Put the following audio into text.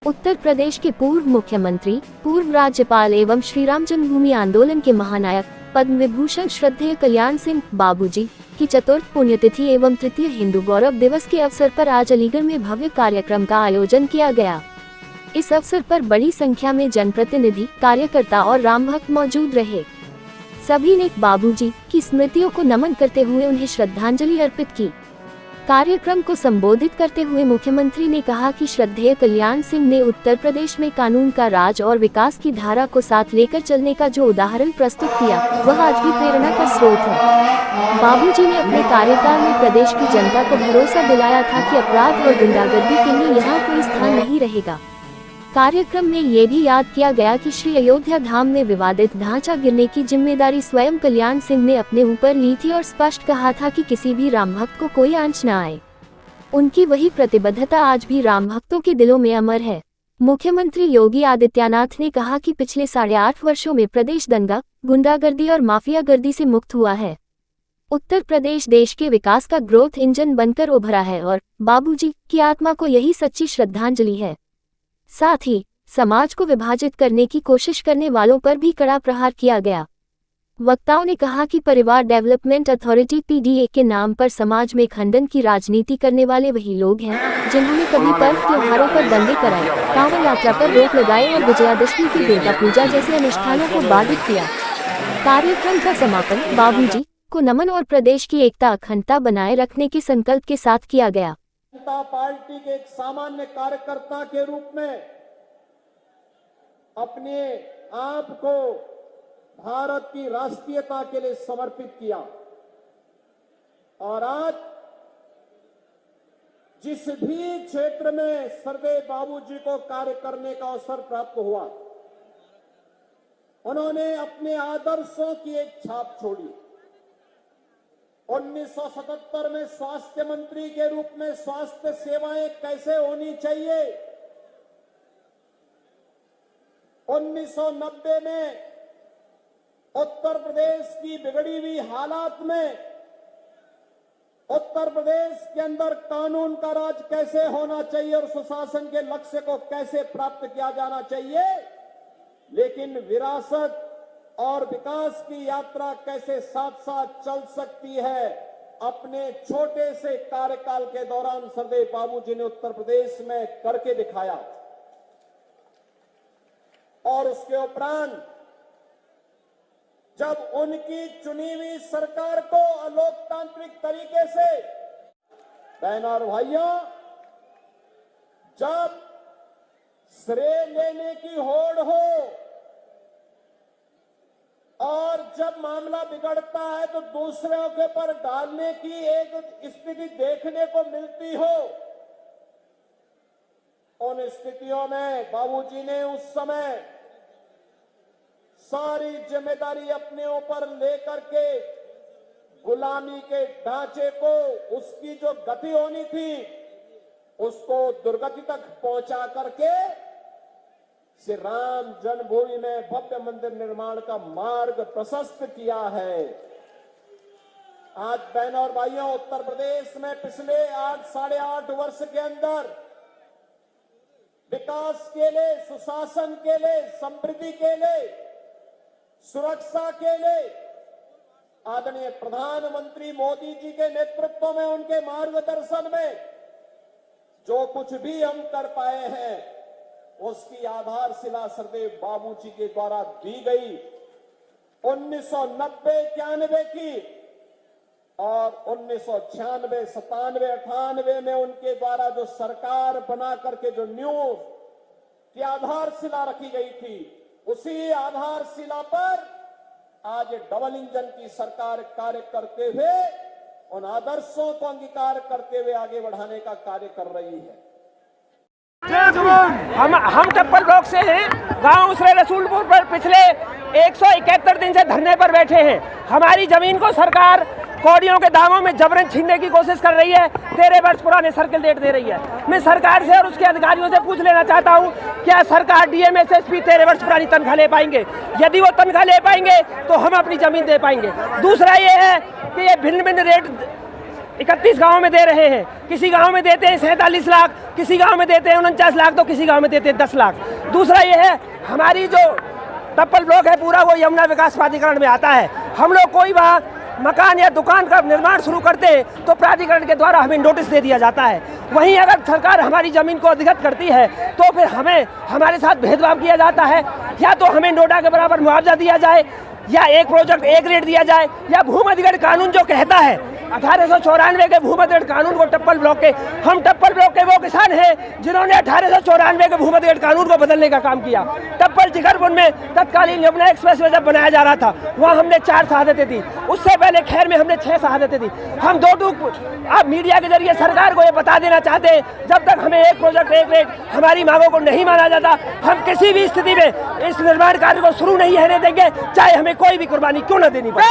उत्तर प्रदेश के पूर्व मुख्यमंत्री, पूर्व राज्यपाल एवं श्री राम जन्मभूमि आंदोलन के महानायक पद्म विभूषण श्रद्धेय कल्याण सिंह बाबूजी की चतुर्थ पुण्यतिथि एवं तृतीय हिंदू गौरव दिवस के अवसर पर आज अलीगढ़ में भव्य कार्यक्रम का आयोजन किया गया। इस अवसर पर बड़ी संख्या में जनप्रतिनिधि, कार्यकर्ता और राम भक्त मौजूद रहे। सभी ने बाबूजी की स्मृतियों को नमन करते हुए उन्हें श्रद्धांजलि अर्पित की। कार्यक्रम को संबोधित करते हुए मुख्यमंत्री ने कहा कि श्रद्धेय कल्याण सिंह ने उत्तर प्रदेश में कानून का राज और विकास की धारा को साथ लेकर चलने का जो उदाहरण प्रस्तुत किया, वह आज भी प्रेरणा का स्रोत है। बाबूजी ने अपने कार्यकाल में प्रदेश की जनता को भरोसा दिलाया था कि अपराध और गुंडागर्दी के लिए यहाँ कोई स्थान नहीं रहेगा। कार्यक्रम में ये भी याद किया गया कि श्री अयोध्या धाम में विवादित ढांचा गिरने की जिम्मेदारी स्वयं कल्याण सिंह ने अपने ऊपर ली थी और स्पष्ट कहा था कि किसी भी राम भक्त को कोई आंच न आए। उनकी वही प्रतिबद्धता आज भी राम भक्तों के दिलों में अमर है। मुख्यमंत्री योगी आदित्यनाथ ने कहा कि पिछले 8.5 वर्षों में प्रदेश दंगा, गुंडागर्दी और माफियागर्दी से मुक्त हुआ है। उत्तर प्रदेश देश के विकास का ग्रोथ इंजन बनकर उभरा है और बाबूजी की आत्मा को यही सच्ची श्रद्धांजलि है। साथ ही समाज को विभाजित करने की कोशिश करने वालों पर भी कड़ा प्रहार किया गया। वक्ताओं ने कहा कि परिवार डेवलपमेंट अथॉरिटी (PDA) के नाम पर समाज में खंडन की राजनीति करने वाले वही लोग हैं जिन्होंने कभी पर्व त्योहारों पर दंगे कराए, कांवड़ यात्रा पर रोक लगाए और विजयादशमी की दुर्गा पूजा जैसे अनुष्ठानों को बाधित किया। कार्यक्रम का समापन बाबूजी को नमन और प्रदेश की एकता अखंडता बनाए रखने के संकल्प के साथ किया गया। जनता पार्टी के एक सामान्य कार्यकर्ता के रूप में अपने आप को भारत की राष्ट्रीयता के लिए समर्पित किया और आज जिस भी क्षेत्र में श्रद्धेय बाबूजी को कार्य करने का अवसर प्राप्त हुआ, उन्होंने अपने आदर्शों की एक छाप छोड़ी। 1977 में स्वास्थ्य मंत्री के रूप में स्वास्थ्य सेवाएं कैसे होनी चाहिए, 1990 में उत्तर प्रदेश की बिगड़ी हुई हालात में उत्तर प्रदेश के अंदर कानून का राज कैसे होना चाहिए और सुशासन के लक्ष्य को कैसे प्राप्त किया जाना चाहिए, लेकिन विरासत और विकास की यात्रा कैसे साथ साथ चल सकती है, अपने छोटे से कार्यकाल के दौरान श्रद्धेय बाबूजी ने उत्तर प्रदेश में करके दिखाया। और उसके उपरांत जब उनकी चुनी हुई सरकार को अलोकतांत्रिक तरीके से, बहनों और भाइयों, जब श्रेय लेने की होड़ हो और जब मामला बिगड़ता है तो दूसरों के पर डालने की एक स्थिति देखने को मिलती हो, उन स्थितियों में बाबूजी ने उस समय सारी जिम्मेदारी अपने ऊपर लेकर के गुलामी के ढांचे को, उसकी जो गति होनी थी उसको दुर्गति तक पहुंचा करके श्री राम जन्मभूमि में भव्य मंदिर निर्माण का मार्ग प्रशस्त किया है। आज बहनों और भाइयों, उत्तर प्रदेश में पिछले 8.5 वर्ष के अंदर विकास के लिए, सुशासन के लिए, समृद्धि के लिए, सुरक्षा के लिए आदरणीय प्रधानमंत्री मोदी जी के नेतृत्व में, उनके मार्गदर्शन में जो कुछ भी हम कर पाए हैं उसकी आधारशिला श्रद्धेय बाबूजी के द्वारा दी गई। 1990-91 की और 1996, 97, 98 में उनके द्वारा जो सरकार बना करके जो न्यू की आधारशिला रखी गई थी, उसी आधारशिला पर आज डबल इंजन की सरकार कार्य करते हुए उन आदर्शों को अंगीकार करते हुए आगे बढ़ाने का कार्य कर रही है। हम टप्पल ब्लॉक से हैं। गांव उसरे रसूलपुर पर पिछले 171 दिन से धरने पर बैठे हैं। हमारी जमीन को सरकार कौड़ियों के दामों में जबरन छीनने की कोशिश कर रही है। 13 वर्ष पुराने सर्किल डेट दे रही है। मैं सरकार से और उसके अधिकारियों से पूछ लेना चाहता हूं, क्या सरकार डीएम एसएसपी 13 वर्ष पुरानी तनख्वाह ले पाएंगे? यदि वो तनख्वाह ले पाएंगे तो हम अपनी जमीन दे पाएंगे। दूसरा ये है कि ये भिन्न भिन्न रेट 31 गाँव में दे रहे हैं। किसी गांव में देते हैं 47 लाख, किसी गांव में देते हैं 49 लाख, तो किसी गांव में देते हैं 10 लाख। दूसरा ये है, हमारी जो टप्पल ब्लॉक है पूरा वो यमुना विकास प्राधिकरण में आता है। हम लोग कोई वहाँ मकान या दुकान का निर्माण शुरू करते हैं तो प्राधिकरण के द्वारा हमें नोटिस दे दिया जाता है। वहीं अगर सरकार हमारी ज़मीन को अधिगत करती है तो फिर हमारे साथ भेदभाव किया जाता है। या तो हमें नोटा के बराबर मुआवजा दिया जाए, या एक प्रोजेक्ट एक रेट दिया जाए, या भूमि अधिग्रहण कानून जो कहता है 1894 के भूमि अधिग्रहण कानून को टप्पल ब्लॉक के, हम टप्पल ब्लॉक के वो किसान हैं जिन्होंने 1894 के भूमि अधिग्रहण कानून को बदलने का काम किया। टप्पल जिगरपुर में तत्कालीन यमुना एक्सप्रेस वे जब बनाया जा रहा था वहाँ हमने 4 शहादतें दी, उससे पहले खैर में हमने 6 शहादतें दी। हम आप मीडिया के जरिए सरकार को ये बता देना चाहते हैं, जब तक हमें एक प्रोजेक्ट एक रेट हमारी मांगों को नहीं माना जाता, हम किसी भी स्थिति में इस निर्माण कार्य को शुरू नहीं होने देंगे, चाहे हमें कोई भी कुर्बानी क्यों न देनी पड़े।